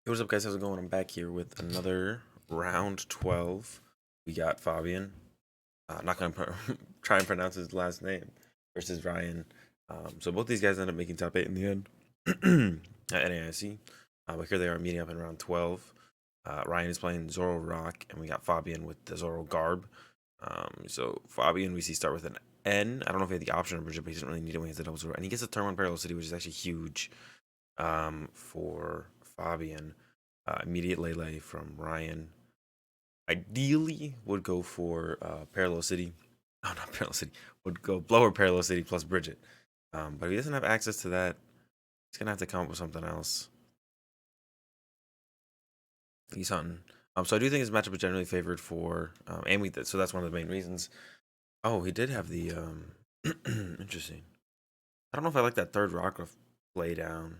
Hey, what's up, guys? How's it going? I'm back here with another round 12. We got Fabian. Not gonna try and pronounce his last name versus Ryan. So both these guys ended up making top 8 in the end at NAIC. But here they are meeting up in round 12. Ryan is playing ZoroRoc, and we got Fabian with the ZoroGarb. So Fabian, we see start with an N. I don't know if he had the option to bridge it, but he doesn't really need it when he has the double Zoro. And he gets a turn 1 Parallel City, which is actually huge for Fabian. Immediate Lele from Ryan. Ideally, would go for Parallel City. Oh, not Parallel City. Would go Blower Parallel City plus Bridget. But if he doesn't have access to that, he's going to have to come up with something else. He's hunting. So I do think his matchup is generally favored for, so that's one of the main reasons. Oh, he did have the, interesting. I don't know if I like that third Rockruff play down.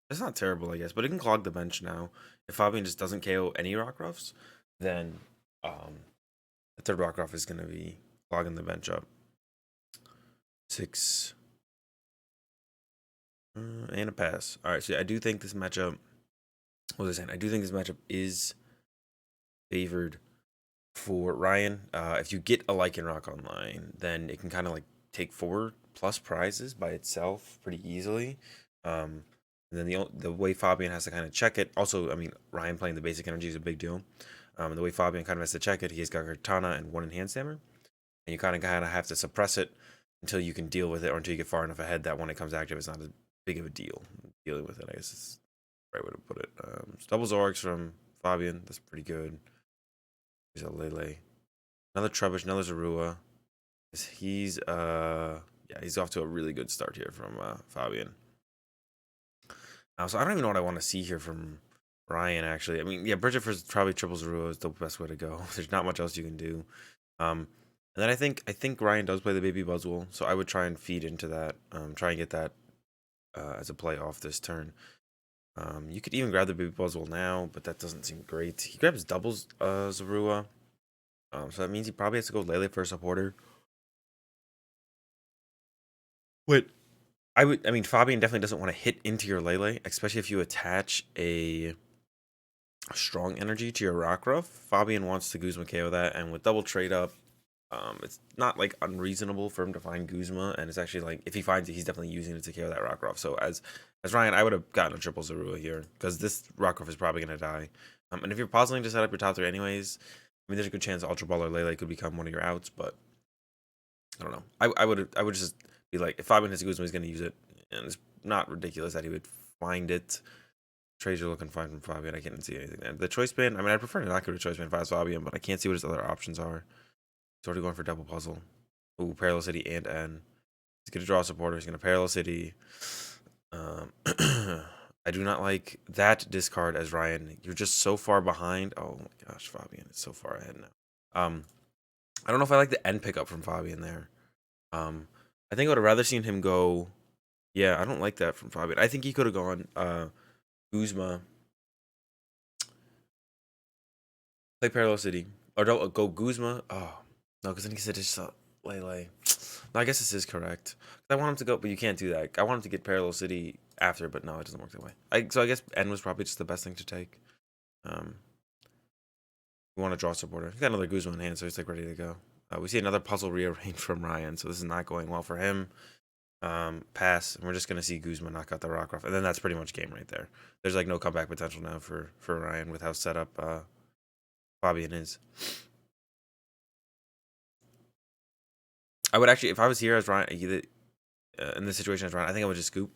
It's not terrible, I guess, but it can clog the bench now. If Fabian just doesn't KO any Rockruffs, then the third Rockruff is going to be clogging the bench up. 6 and a pass. All right, so I do think this matchup. What was I saying? I do think this matchup is favored for Ryan. If you get a Lycan Rock online, then it can kind of like take 4+ prizes by itself pretty easily. And then the way Fabian has to kind of check it. Also, I mean, Ryan playing the basic energy is a big deal. And the way Fabian kind of has to check it, he's got Katana and 1 Enhanced Hammer. And you kind of have to suppress it until you can deal with it, or until you get far enough ahead that when it comes active, it's not as big of a deal. Dealing with it, I guess is the right way to put it. Double ZoroRocs from Fabian. That's pretty good. Here's a Lele. Another Trubbish, another Zorua. He's off to a really good start here from Fabian. So I don't even know what I want to see here from Ryan, actually. I mean, yeah, Bridget for probably triple Zorua is the best way to go. There's not much else you can do. And then I think Ryan does play the Baby Buzzwole, so I would try and feed into that. Try and get that as a play off this turn. You could even grab the Baby Buzzwole now, but that doesn't seem great. He grabs doubles Zorua. So that means he probably has to go Lele for a supporter. Wait, I mean, Fabian definitely doesn't want to hit into your Lele, especially if you attach a strong energy to your Rockruff. Fabian wants to Guzma KO that, and with double trade up, it's not like unreasonable for him to find Guzma, and it's actually like if he finds it, he's definitely using it to KO that Rockruff. So as Ryan, I would have gotten a triple Zorua here because this Rockruff is probably gonna die. And if you're pausing to set up your top 3 anyways, I mean, there's a good chance Ultra Ball or Lele could become one of your outs, but I don't know. I would just be like, if Fabian has Guzma, he's gonna use it, and it's not ridiculous that he would find it. Trades are looking fine from Fabian. I can't see anything there. The choice band, I mean, I prefer to not go to choice band if I was Fabian, but I can't see what his other options are. He's already going for double puzzle. Ooh, Parallel City and N. He's going to draw a supporter. He's going to Parallel City. I do not like that discard as Ryan. You're just so far behind. Oh my gosh, Fabian is so far ahead now. I don't know if I like the N pickup from Fabian there. I think I would have rather seen him go. Yeah, I don't like that from Fabian. I think he could have gone Guzma. Play Parallel City. Or don't go Guzma. Oh, no, because then he said just Lele. No, I guess this is correct. I want him to go, but you can't do that. I want him to get Parallel City after, but no, it doesn't work that way. So I guess N was probably just the best thing to take. We want to draw a supporter. He's got another Guzma in hand, so he's like ready to go. We see another puzzle rearranged from Ryan, so this is not going well for him. Pass, and we're just gonna see Guzma knock out the Rockruff, and then that's pretty much game right there. There's like no comeback potential now for Ryan with how set up Fabian is. I would actually, if I was here as Ryan, in this situation as Ryan, I think I would just scoop.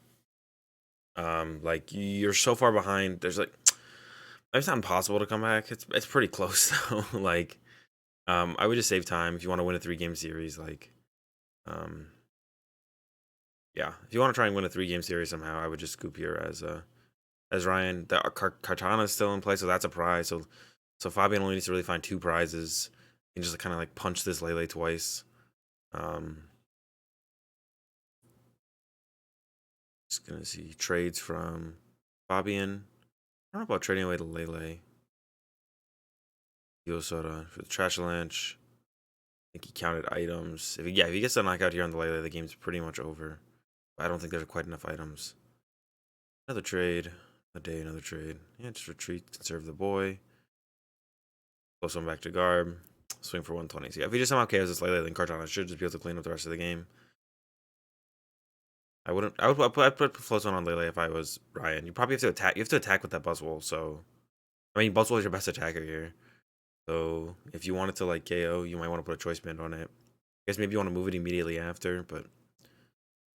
Like you're so far behind. There's like, it's not impossible to come back. It's pretty close though. Like, I would just save time if you want to win a 3-game series. Like, yeah, if you want to try and win a 3-game series somehow, I would just scoop here as Ryan. The Katana is still in play, so that's a prize. So Fabian only needs to really find 2 prizes. He can just kind of like punch this Lele twice. Just gonna see trades from Fabian. I don't know about trading away to Lele. Yosoda for the Trash Lunch. I think he counted items. If he gets the knockout here on the Lele, the game's pretty much over. But I don't think there's quite enough items. Another trade. A day, another trade. Yeah, just retreat, conserve the boy. Plus one back to Garb. Swing for 120. So yeah, if he just somehow KOs this Lele, then Cartana should just be able to clean up the rest of the game. I would put plus one on Lele if I was Ryan. You probably have to attack. You have to attack with that Buzzwole. So, I mean, Buzzwole is your best attacker here. So, if you wanted to like KO, you might want to put a choice band on it. I guess maybe you want to move it immediately after, but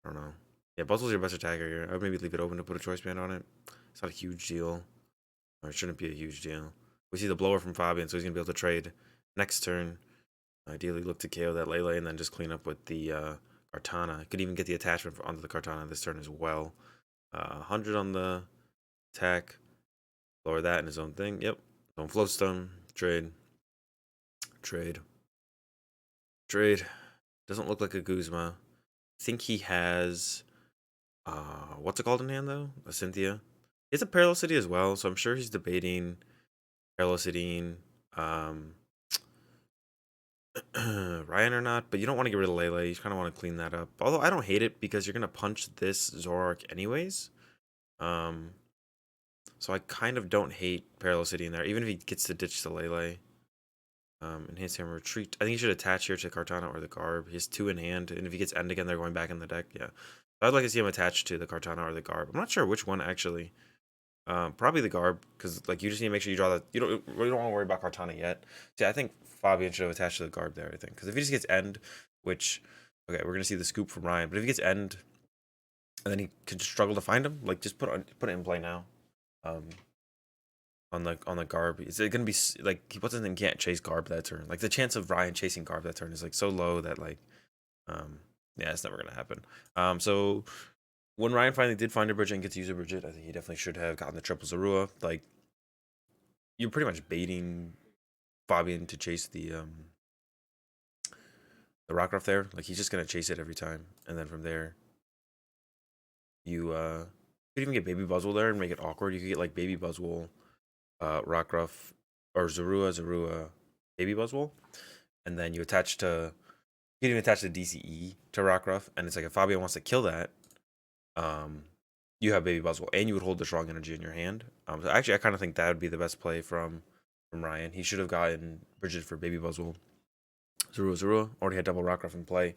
I don't know. Yeah, Buzzwole's your best attacker here. I would maybe leave it open to put a choice band on it. It's not a huge deal. Or it shouldn't be a huge deal. We see the blower from Fabian, so he's going to be able to trade next turn. Ideally, look to KO that Lele and then just clean up with the Kartana. Could even get the attachment onto the Kartana this turn as well. 100 on the attack. Lower that in his own thing. Yep. Own floatstone. Trade. Trade. Trade. Doesn't look like a Guzma. I think he has... what's it called in hand, though? A Cynthia. He has a Paralocity as well, so I'm sure he's debating Paralocity, Ryan or not, but you don't want to get rid of Lele. You kind of want to clean that up. Although I don't hate it because you're going to punch this ZoroRoc anyways. So I kind of don't hate Paralocity in there, even if he gets to ditch the Lele. Enhance Hammer Retreat. I think he should attach here to Kartana or the Garb. He has 2 in hand, and if he gets End again, they're going back in the deck. Yeah. I'd like to see him attached to the Kartana or the Garb. I'm not sure which one, actually. Probably the Garb, because like you just need to make sure you draw that. You don't want to worry about Kartana yet. See, I think Fabian should have attached to the Garb there, I think. Because if he just gets End, which... Okay, we're going to see the scoop from Ryan. But if he gets End, and then he could struggle to find him, like, just put it in play now. On the Garb, is it gonna be like what's his name can't chase Garb that turn? Like the chance of Ryan chasing Garb that turn is like so low that like, yeah, it's never gonna happen. So when Ryan finally did find a Bridget and get to use a Bridget, I think he definitely should have gotten the triple Zorua. Like you're pretty much baiting Fabian to chase the Rockruff there. Like he's just gonna chase it every time, and then from there, you could even get Baby Buzzwole there and make it awkward. You could get like Baby Buzzwole, Rockruff, or Zorua, Baby Buzzwole, and then you attach to. You can even attach the DCE to Rockruff, and it's like if Fabian wants to kill that, you have Baby Buzzwole, and you would hold the strong energy in your hand. So actually, I kind of think that would be the best play from Ryan. He should have gotten Bridget for Baby Buzzwole. Zorua already had double Rockruff in play.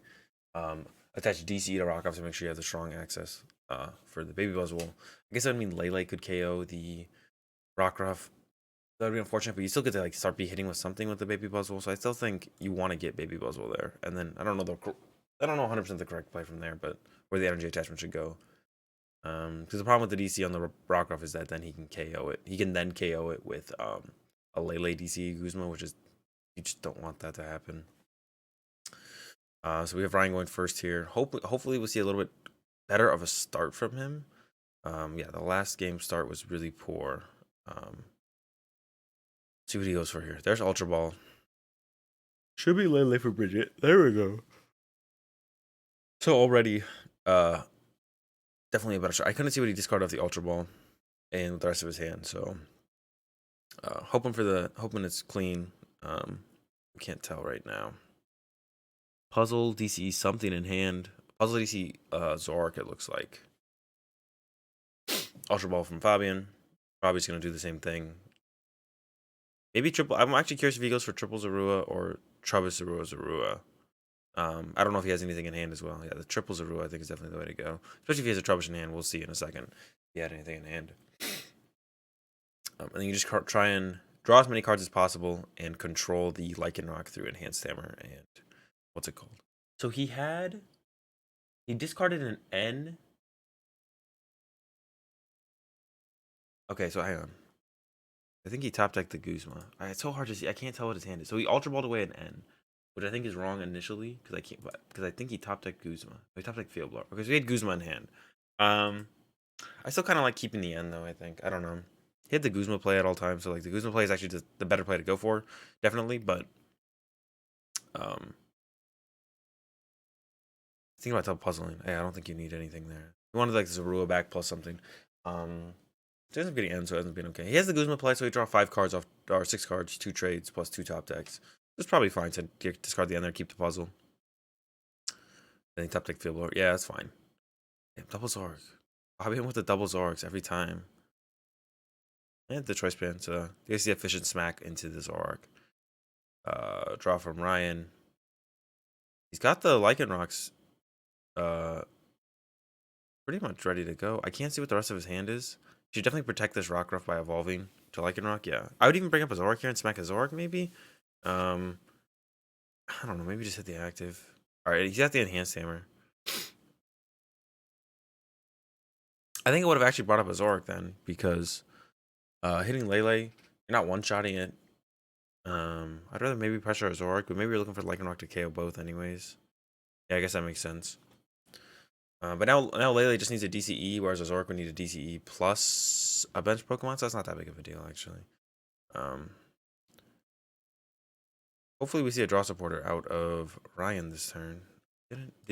Attach DCE to Rockruff to make sure you have the strong access for the Baby Buzzwole. I guess that would mean Lele could KO the Rockruff. That would be unfortunate, but you still get to like start be hitting with something with the Baby Buzzwole. So I still think you want to get Baby Buzzwole there, and then I don't know 100% the correct play from there, but where the energy attachment should go. Because the problem with the DC on the Rockruff is that then he can KO it. He can then KO it with a Lele DC Guzma, which is you just don't want that to happen. So we have Ryan going first here. Hopefully we'll see a little bit better of a start from him. Yeah, the last game start was really poor. See what he goes for here. There's Ultra Ball. Should be Lele for Bridget. There we go. So already, definitely a better shot. I couldn't see what he discarded off the Ultra Ball and the rest of his hand. So hoping it's clean. We can't tell right now. Puzzle DC something in hand. Puzzle DC ZoroRoc, it looks like. Ultra Ball from Fabian. Probably just gonna do the same thing. Maybe triple. I'm actually curious if he goes for triple Zorua or treble Zorua. I don't know if he has anything in hand as well. Yeah, the triple Zorua I think is definitely the way to go. Especially if he has a Trubbish in hand. We'll see in a second if he had anything in hand. And then you just try and draw as many cards as possible and control the Lycanroc through Enhanced Hammer and what's it called? So he discarded an N. Okay, so hang on. I think he top decked the Guzma. It's so hard to see. I can't tell what his hand is. So he Ultra Balled away an N, which I think is wrong initially because I think he top decked Guzma. He top decked Field Blower because he had Guzma in hand. I still kind of like keeping the N though. I think I don't know. He had the Guzma play at all times, so like the Guzma play is actually just the better play to go for, definitely. But think about puzzling. Yeah, I don't think you need anything there. You wanted like Zorua back plus something. He ends up getting N, so it ends up being okay. He has the Guzma play, so he draw 5 cards off, or 6 cards, 2 trades, plus 2 top decks. It's probably fine to discard the N there, keep the puzzle. Then he top deck Field Blower. Yeah, that's fine. Damn, double Zorg. I've been with the double Zorgs every time. And the choice band. So there's the efficient smack into the ZoroRoc. Draw from Ryan. He's got the Lycanrocs pretty much ready to go. I can't see what the rest of his hand is. He should definitely protect this Rockruff by evolving to Lycanroc. Yeah. I would even bring up a ZoroRoc here and smack a ZoroRoc maybe. I don't know. Maybe just hit the active. Alright, he's got the enhanced hammer. I think I would have actually brought up a ZoroRoc then, because hitting Lele, you're not one-shotting it. I'd rather maybe pressure a ZoroRoc, but maybe you're looking for Lycanroc to KO both anyways. Yeah, I guess that makes sense. But now Lele just needs a DCE, whereas a ZoroRoc would need a DCE plus a bench Pokemon, so that's not that big of a deal, actually. Hopefully we see a draw supporter out of Ryan this turn.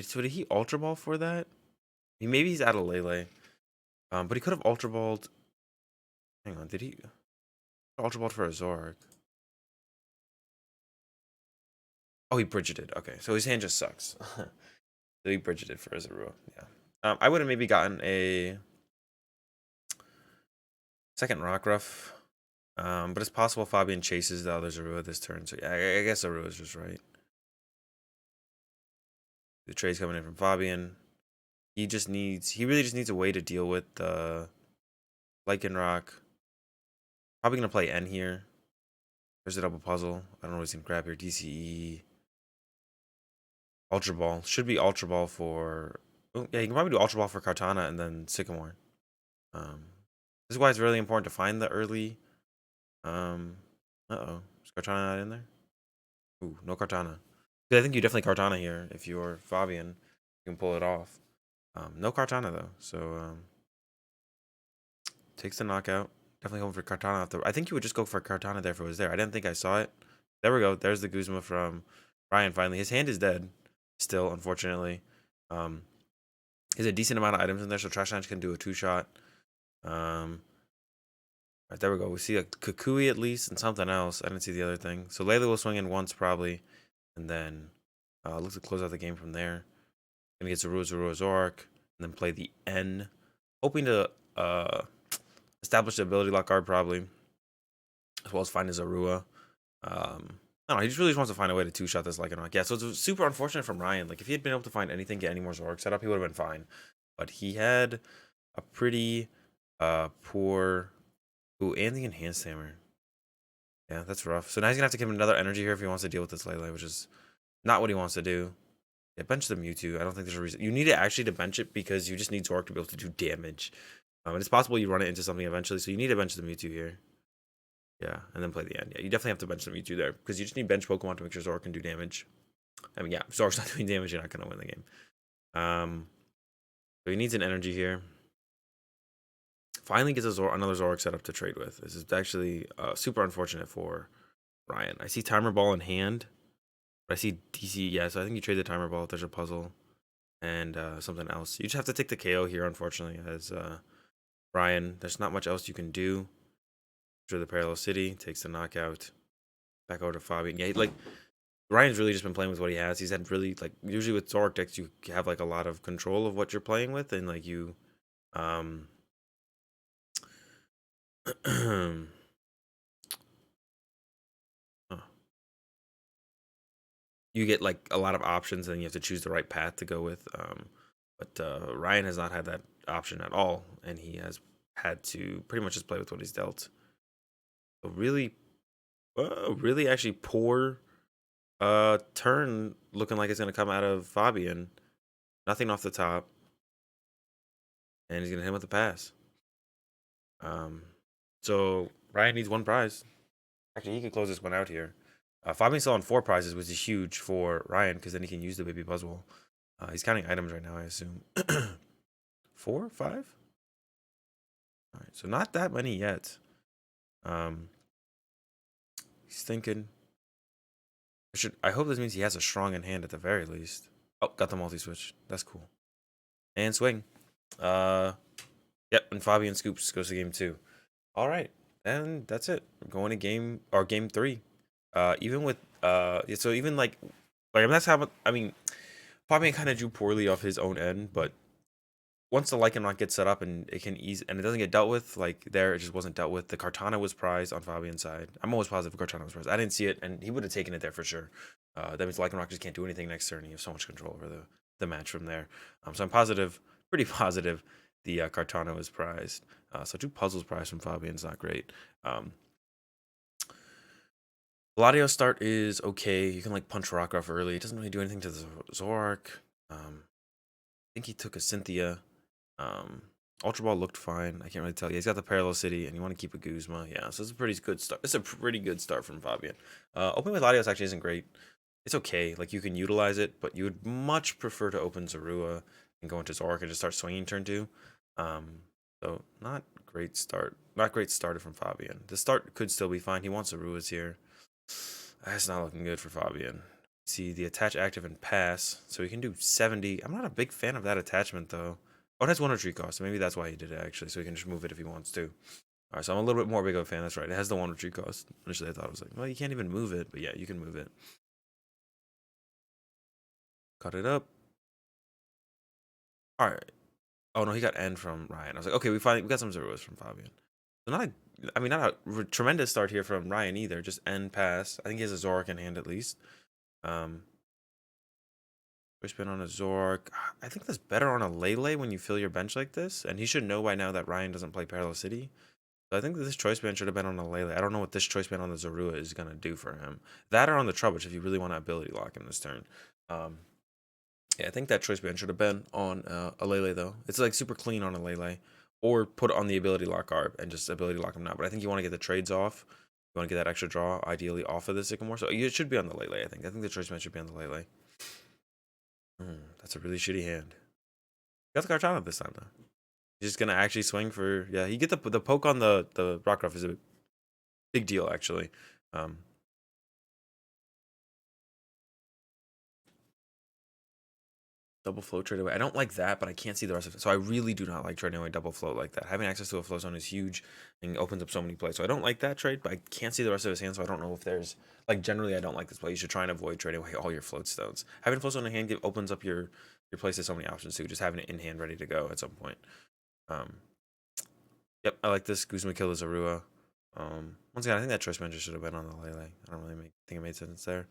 So did he Ultra Ball for that? Maybe he's out of Lele. But he could have Ultra Balled. Hang on, did he Ultra Balled for a ZoroRoc? Oh, he Bridgeted. Okay, so his hand just sucks. So he Bridgeted for a ZoroRoc. Yeah. I would have maybe gotten a second Rockruff. But it's possible Fabian chases the other ZoroRoc this turn. So yeah, I guess ZoroRoc is just right. The trade's coming in from Fabian. He really just needs a way to deal with the Lycanroc. Probably gonna play N here. There's a double puzzle. I don't know what he's gonna grab here. DCE. Ultra Ball. Should be Ultra Ball for... Oh, yeah, you can probably do Ultra Ball for Kartana and then Sycamore. This is why it's really important to find the early... Uh-oh. Is Kartana not in there? Ooh, no Kartana. I think you definitely Kartana here. If you're Fabian, you can pull it off. No Kartana, though. So, takes the knockout. Definitely going for Kartana. I think you would just go for Kartana there if it was there. I didn't think I saw it. There we go. There's the Guzma from Ryan finally. His hand is dead still, unfortunately. There's a decent amount of items in there, so Trash Lunch can do a 2-shot. Right, there we go. We see a Kukui at least and something else. I didn't see the other thing. So Layla will swing in once probably, and then looks to close out the game from there. Gonna get ZoroRoc, and then play the N, hoping to establish the ability lock guard probably, as well as find his Zorua. I don't know, he just really wants to find a way to 2-shot this Lycanroc. Yeah, so it's super unfortunate from Ryan. Like, if he had been able to find anything, get any more ZoroRoc set up, he would have been fine. But he had a pretty poor... Ooh, and the enhanced hammer. Yeah, that's rough. So now he's gonna have to give him another energy here if he wants to deal with this Lele, which is not what he wants to do. Yeah, bench the Mewtwo. I don't think there's a reason. You need it actually to bench it because you just need ZoroRoc to be able to do damage. And it's possible you run it into something eventually, so you need to bench the Mewtwo here. Yeah, and then play the end. Yeah, you definitely have to bench the Mewtwo there because you just need bench Pokemon to make sure ZoroRoc can do damage. I mean, yeah, if ZoroRoc's not doing damage, you're not gonna win the game. So he needs an energy here. Finally gets another ZoroRoc set up to trade with. This is actually super unfortunate for Ryan. I see Timer Ball in hand, but I see DC. Yeah, so I think you trade the Timer Ball if there's a puzzle and something else. You just have to take the KO here, unfortunately, as Ryan. There's not much else you can do. Through the Parallel City, takes the knockout. Back over to Fabian. Yeah, like Ryan's really just been playing with what he has. He's had really, like, usually with ZoroRoc decks, you have like a lot of control of what you're playing with, and like you you get like a lot of options and you have to choose the right path to go with. But Ryan has not had that option at all, and he has had to pretty much just play with what he's dealt. So really actually poor turn looking like it's gonna come out of Fabian. Nothing off the top. And he's gonna hit him with a pass. So Ryan needs one prize. Actually, he could close this one out here. Fabian's still on 4 prizes, which is huge for Ryan because then he can use the baby puzzle. He's counting items right now, I assume. 4, 5? All right, so not that many yet. He's thinking. I hope this means he has a strong in hand at the very least. Oh, got the multi-switch. That's cool. And swing. Yep, and Fabian scoops goes to game 2. All right, and that's it. We're going to game 3. Even with so even like I mean, that's how I mean, Fabian kind of drew poorly off his own end, but once the Lycanroc gets set up and it can ease and it doesn't get dealt with, like there it just wasn't dealt with. The Kartana was prized on Fabian's side. I'm always positive Kartana was prized. I didn't see it, and he would have taken it there for sure. That means Lycanroc just can't do anything next turn. He has so much control over the match from there. So I'm positive, pretty positive, the Kartana was prized. So 2 puzzles prized from Fabian's not great. Gladio's start is okay. You can like punch Rockruff early. It doesn't really do anything to the ZoroRoc. I think he took a Cynthia. Ultra Ball looked fine. I can't really tell you. He's got the Parallel City, and you want to keep a Guzma. Yeah, so it's a pretty good start. It's a pretty good start from Fabian. Opening with Latios actually isn't great. It's okay. Like, you can utilize it, but you would much prefer to open Zorua and go into Zoroark and just start swinging turn 2. So not great start. Not great started from Fabian. The start could still be fine. He wants Zoruas here. That's not looking good for Fabian. See the attach active and pass, so he can do 70. I'm not a big fan of that attachment though. Oh, it has 1 retreat cost, so maybe that's why he did it actually, so he can just move it if he wants to. Alright, so I'm a little bit more big of a fan. That's right. It has the 1 retreat cost. Initially I thought it was like, well, you can't even move it, but yeah, you can move it. Cut it up. Alright. Oh no, he got N from Ryan. I was like, okay, we got some zeros from Fabian. So not a tremendous start here from Ryan either. Just N pass. I think he has a Zoroark in hand at least. Choice band on a Zoroark. I think that's better on a Lele when you fill your bench like this. And he should know by now that Ryan doesn't play Parallel City. So I think that this choice band should have been on a Lele. I don't know what this choice band on the Zorua is going to do for him. That or on the Trubbish if you really want to ability lock in this turn. Yeah, I think that choice band should have been on a Lele though. It's like super clean on a Lele. Or put on the ability lock Garb and just ability lock him now. But I think you want to get the trades off. You want to get that extra draw ideally off of the Sycamore. So it should be on the Lele, I think. I think the choice band should be on the Lele. That's a really shitty hand. Got the Kartana this time though. He's just gonna actually swing for he get the poke on the Rockruff is a big deal actually. Double float trade away. I don't like that, but I can't see the rest of it. So I really do not like trading away double float like that. Having access to a flow zone is huge and opens up so many plays. So I don't like that trade, but I can't see the rest of his hand, so I don't know if there's like generally I don't like this play. You should try and avoid trading away all your float stones. Having a flow zone in hand opens up your place to so many options too. Just having it in hand ready to go at some point. Yep, I like this. Guzma kill the Zorua. Once again, I think that choice manager should have been on the Lele. I don't really think it made sense there.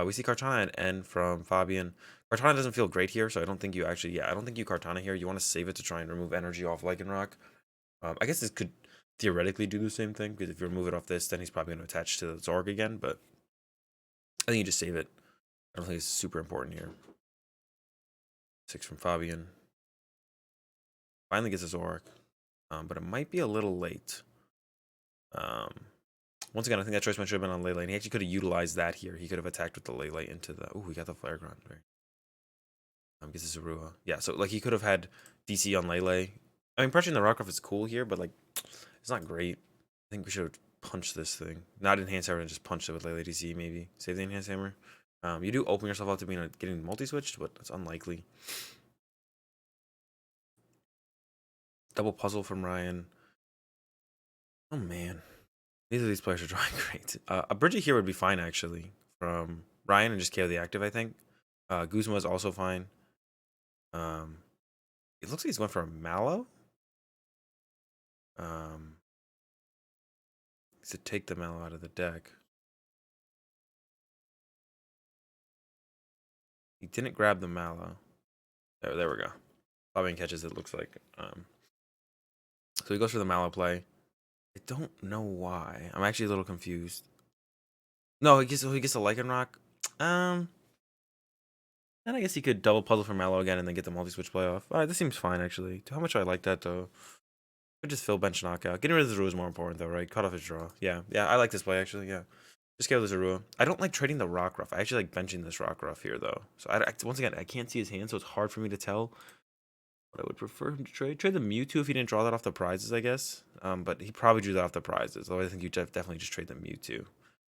We see Kartana and N from Fabian. Kartana doesn't feel great here, so I don't think you actually, I don't think you Kartana here. You want to save it to try and remove energy off Lycanroc. I guess this could theoretically do the same thing, because if you remove it off this, then he's probably going to attach to the Zorg again, but I think you just save it. I don't think it's super important here. 6 from Fabian. Finally gets a Zorg, but it might be a little late. Once again, I think that choice should have been on Lele, and he actually could have utilized that here. He could have attacked with the Lele into the... Oh, he got the Flare Ground. Gets a Zorua. Yeah, so like he could have had DC on Lele. I mean, pressuring the Rockruff is cool here, but like it's not great. I think we should have punched this thing. Not Enhanced Hammer and just punched it with Lele DC, maybe. Save the Enhanced Hammer. You do open yourself up to being getting multi-switched, but it's unlikely. Double puzzle from Ryan. Oh, man. Neither of these players are drawing great. A Bridget here would be fine, actually, from Ryan and just KO the active, I think. Guzma is also fine. It looks like he's going for a Mallow. To take the Mallow out of the deck. He didn't grab the Mallow. There we go. Fabian catches it, looks like. So he goes for the Mallow play. I don't know why. I'm actually a little confused. No, he gets a Lycanroc. And I guess he could double puzzle for Mallow again and then get the multi-switch play off. Alright, this seems fine, actually. How much do I like that, though? Could just fill bench knockout. Getting rid of the Zorua is more important, though, right? Cut off his draw. Yeah, I like this play, actually, yeah. Just get rid of the Zorua. I don't like trading the Rockruff. I actually like benching this Rockruff here, though. So, once again, I can't see his hand, so it's hard for me to tell what I would prefer him to trade. Trade the Mewtwo if he didn't draw that off the prizes, I guess. But he probably drew that off the prizes. Although I think you definitely just trade the Mewtwo.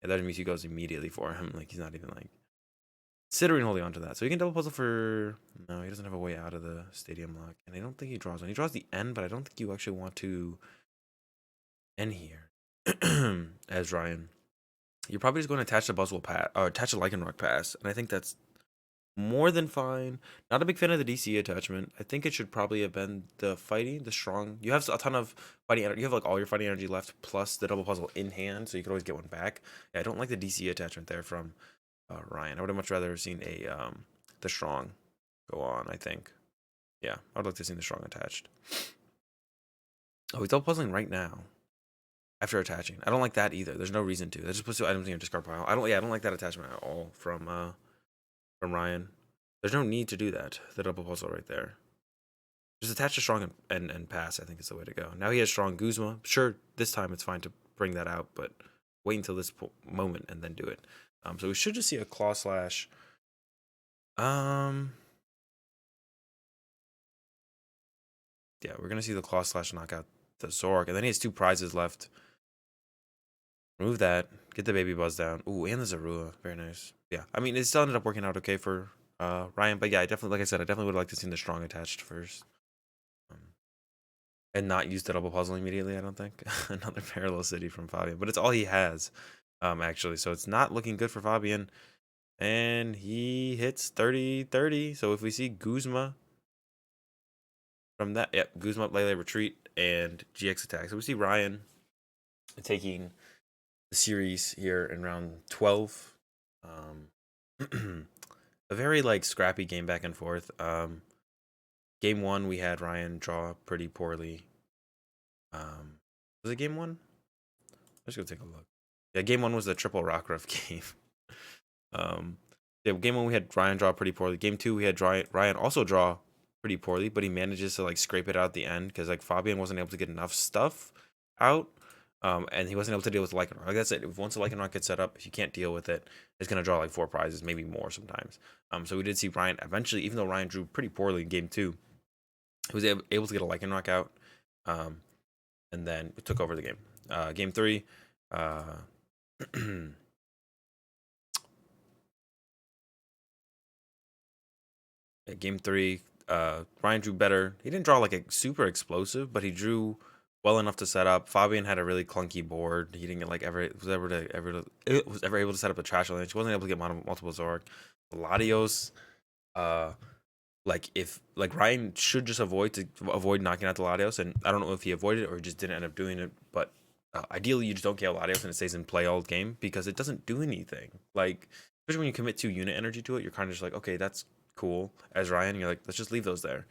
And that Mewtwo goes immediately for him. Like, he's not even, like, considering holding on to that. So he can double puzzle for... No, he doesn't have a way out of the stadium lock. And I don't think he draws one. He draws the N, but I don't think you actually want to N here. As Ryan. You're probably just going to attach the Buzzwole pass, or attach the Lycanroc pass. And I think that's more than fine. Not a big fan of the DC attachment. I think it should probably have been the strong. You have a ton of fighting energy. You have like all your fighting energy left plus the double puzzle in hand, so you could always get one back. Yeah, I don't like the DC attachment there from Ryan. I would have much rather seen a the strong go on, I think. Yeah, I would like to see the strong attached. Oh, he's double puzzling right now after attaching. I don't like that either. There's no reason to. That just puts two items in your discard pile. I don't like that attachment at all from Ryan. There's no need to do that. The double puzzle right there. Just attach to strong and pass, I think is the way to go. Now he has strong Guzma. Sure, this time it's fine to bring that out, but wait until this moment and then do it. So we should just see a claw slash. Yeah, we're gonna see the claw slash knock out the ZoroRoc, and then he has 2 prizes left. Remove that. Get the baby buzz down. Ooh, and the Zorua. Very nice. Yeah, I mean, it still ended up working out okay for Ryan, but yeah, I definitely, like I said, I definitely would have liked to see the strong attached first. And not use the double puzzle immediately, I don't think. Another parallel city from Fabian, but it's all he has, actually. So it's not looking good for Fabian. And he hits 30-30. So if we see Guzma from that, yep, Guzma, Lele, retreat, and GX attack. So we see Ryan taking the series here in round 12. A very like scrappy game back and forth. Game 1 we had Ryan draw pretty poorly. Was it game 1? Let's go take a look. Yeah, game 1 was the triple Rockruff game. Yeah, game 1 we had Ryan draw pretty poorly. Game 2 we had Ryan also draw pretty poorly, but he manages to like scrape it out at the end because like Fabian wasn't able to get enough stuff out. And he wasn't able to deal with the Lycanroc. Like that's it. If once the Lycanroc gets set up, if you can't deal with it, it's gonna draw like 4 prizes, maybe more sometimes. So we did see Ryan eventually, even though Ryan drew pretty poorly in game 2, he was able to get a Lycanroc out, and then it took over the game. Game 3, game 3, Ryan drew better. He didn't draw like a super explosive, but he drew well enough to set up. Fabian had a really clunky board. He didn't get like was ever able to set up a trash lane. He wasn't able to get multiple Zork. Latios, like if like Ryan should just avoid knocking out the Latios, and I don't know if he avoided it or he just didn't end up doing it. But ideally, you just don't kill Latios and it stays in play all game because it doesn't do anything. Like especially when you commit 2 unit energy to it, you're kind of just like, okay, that's cool. As Ryan, you're like, let's just leave those there.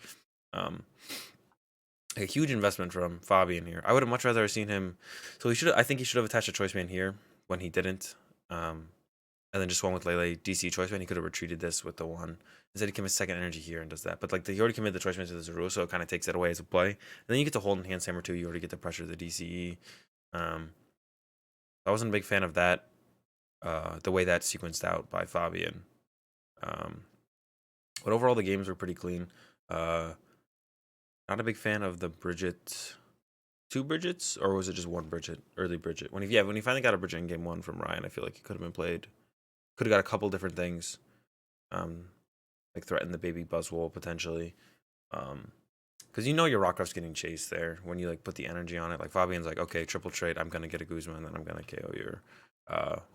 A huge investment from Fabian here. I would have much rather seen him. So I think he should have attached a choice man here when he didn't. And then just one with Lele DC choice man. He could have retreated this with the 1. Instead, he commits second energy here and does that. But like he already committed the choice man to the Zorua, so it kind of takes it away as a play. And then you get to hold in hand hammer too. You already get the pressure of the DCE. I wasn't a big fan of that. The way that sequenced out by Fabian. But overall, the games were pretty clean. Not a big fan of the Bridget, 2 Bridgets, or was it just 1 Bridget, early Bridget? When he finally got a Bridget in game 1 from Ryan, I feel like it could have been played. Could have got a couple different things, like threaten the baby Buzzwole potentially, because you know your Rockruff's getting chased there when you like put the energy on it. Like Fabian's like, okay, triple trade, I'm gonna get a Guzma and then I'm gonna KO your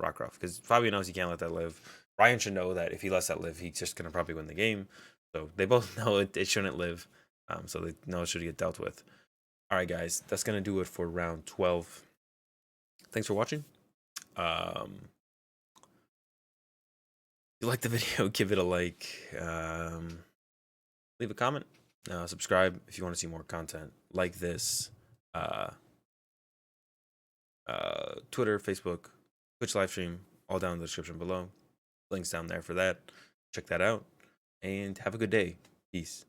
Rockruff, because Fabian knows he can't let that live. Ryan should know that if he lets that live, he's just gonna probably win the game. So they both know it shouldn't live. So they know it should get dealt with. All right, guys, that's gonna do it for round 12. Thanks for watching. If you like the video, give it a like. Leave a comment. Subscribe if you want to see more content like this. Twitter, Facebook, Twitch live stream, all down in the description below. Links down there for that. Check that out. And have a good day. Peace.